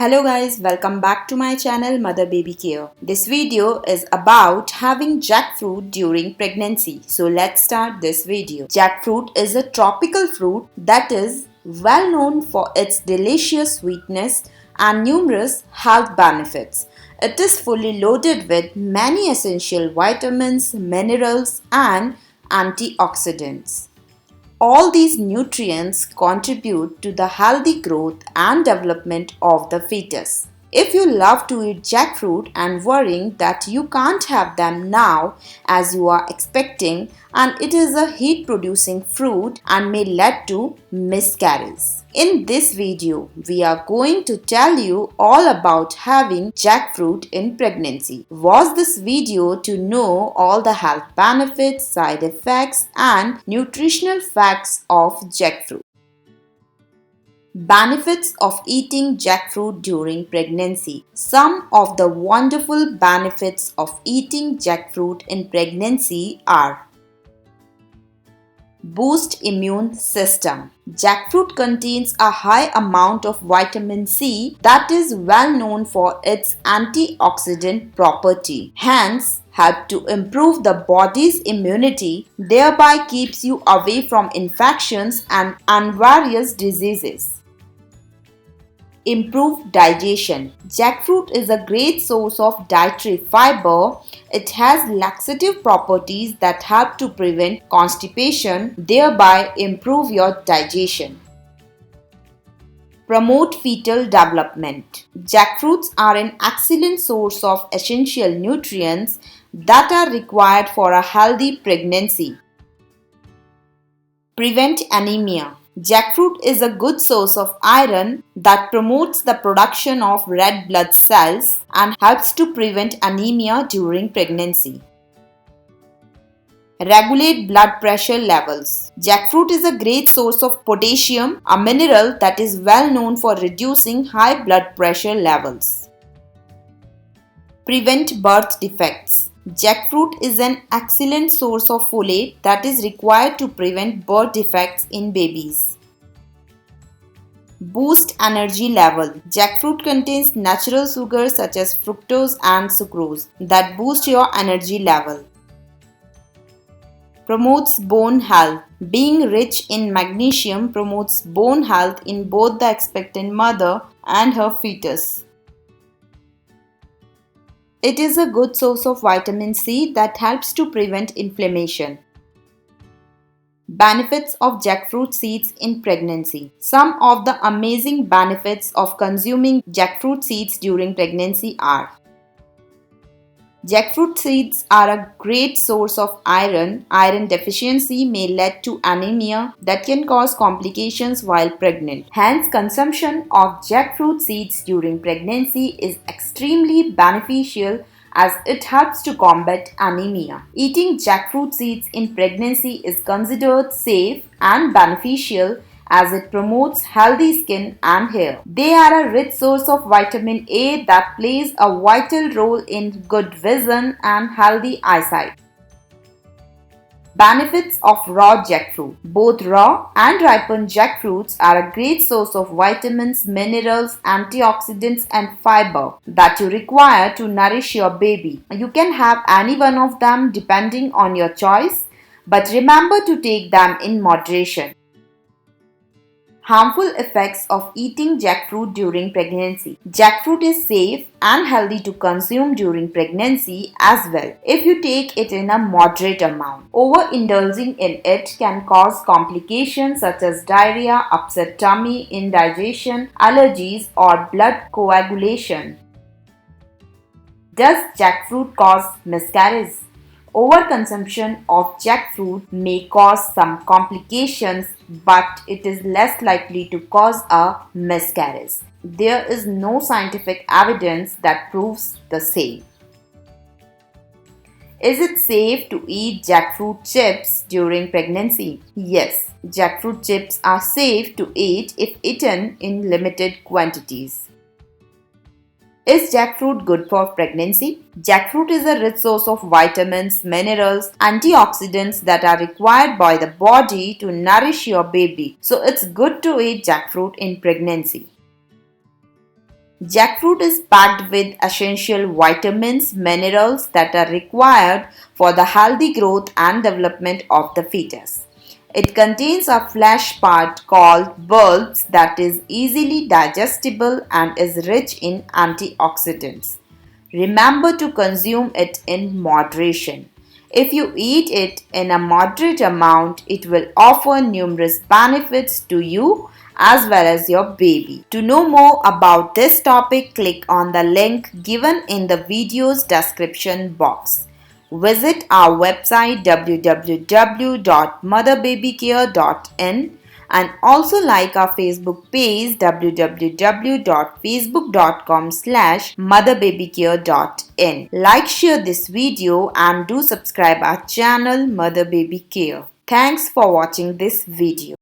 Hello guys, welcome back to my channel Mother Baby Care. This video is about having jackfruit during pregnancy. So let's start this video. Jackfruit is a tropical fruit that is well known for its delicious sweetness and numerous health benefits. It is fully loaded with many essential vitamins, minerals and antioxidants. All these nutrients contribute to the healthy growth and development of the fetus. If you love to eat jackfruit and worrying that you can't have them now as you are expecting, and it is a heat producing fruit and may lead to miscarriages. In this video, we are going to tell you all about having jackfruit in pregnancy. Watch this video to know all the health benefits, side effects and nutritional facts of jackfruit. Benefits of eating jackfruit during pregnancy. Some of the wonderful benefits of eating jackfruit in pregnancy are: boost immune system. Jackfruit contains a high amount of vitamin C that is well known for its antioxidant property. Hence, help to improve the body's immunity, thereby keeps you away from infections and various diseases. Improve digestion. Jackfruit is a great source of dietary fiber. It has laxative properties that help to prevent constipation, thereby improve your digestion. Promote fetal development. Jackfruits are an excellent source of essential nutrients that are required for a healthy pregnancy. Prevent anemia. Jackfruit is a good source of iron that promotes the production of red blood cells and helps to prevent anemia during pregnancy. Regulate blood pressure levels. Jackfruit is a great source of potassium, a mineral that is well known for reducing high blood pressure levels. Prevent birth defects. Jackfruit is an excellent source of folate that is required to prevent birth defects in babies. Boost energy level. Jackfruit contains natural sugars such as fructose and sucrose that boost your energy level. Promotes bone health. Being rich in magnesium promotes bone health in both the expectant mother and her fetus. It is a good source of vitamin C that helps to prevent inflammation. Benefits of jackfruit seeds in pregnancy. Some of the amazing benefits of consuming jackfruit seeds during pregnancy are: jackfruit seeds are a great source of iron. Iron deficiency may lead to anemia that can cause complications while pregnant. Hence, consumption of jackfruit seeds during pregnancy is extremely beneficial as it helps to combat anemia. Eating jackfruit seeds in pregnancy is considered safe and beneficial as it promotes healthy skin and hair. They are a rich source of vitamin A that plays a vital role in good vision and healthy eyesight. Benefits of raw jackfruit. Both raw and ripened jackfruits are a great source of vitamins, minerals, antioxidants and fiber that you require to nourish your baby. You can have any one of them depending on your choice, but remember to take them in moderation. Harmful effects of eating jackfruit during pregnancy. Jackfruit is safe and healthy to consume during pregnancy as well if you take it in a moderate amount. Overindulging in it can cause complications such as diarrhea, upset tummy, indigestion, allergies or blood coagulation. Does jackfruit cause miscarriage? Overconsumption of jackfruit may cause some complications, but it is less likely to cause a miscarriage. There is no scientific evidence that proves the same. Is it safe to eat jackfruit chips during pregnancy? Yes, jackfruit chips are safe to eat if eaten in limited quantities. Is jackfruit good for pregnancy? Jackfruit is a rich source of vitamins, minerals, antioxidants that are required by the body to nourish your baby. So it's good to eat jackfruit in pregnancy. Jackfruit is packed with essential vitamins, minerals that are required for the healthy growth and development of the fetus. It contains a flesh part called bulbs that is easily digestible and is rich in antioxidants. Remember to consume it in moderation. If you eat it in a moderate amount, it will offer numerous benefits to you as well as your baby. To know more about this topic, click on the link given in the video's description box. Visit our website www.motherbabycare.in and also like our Facebook page www.facebook.com/motherbabycare.in. Like, share this video and do subscribe our channel Mother Baby Care. Thanks for watching this video.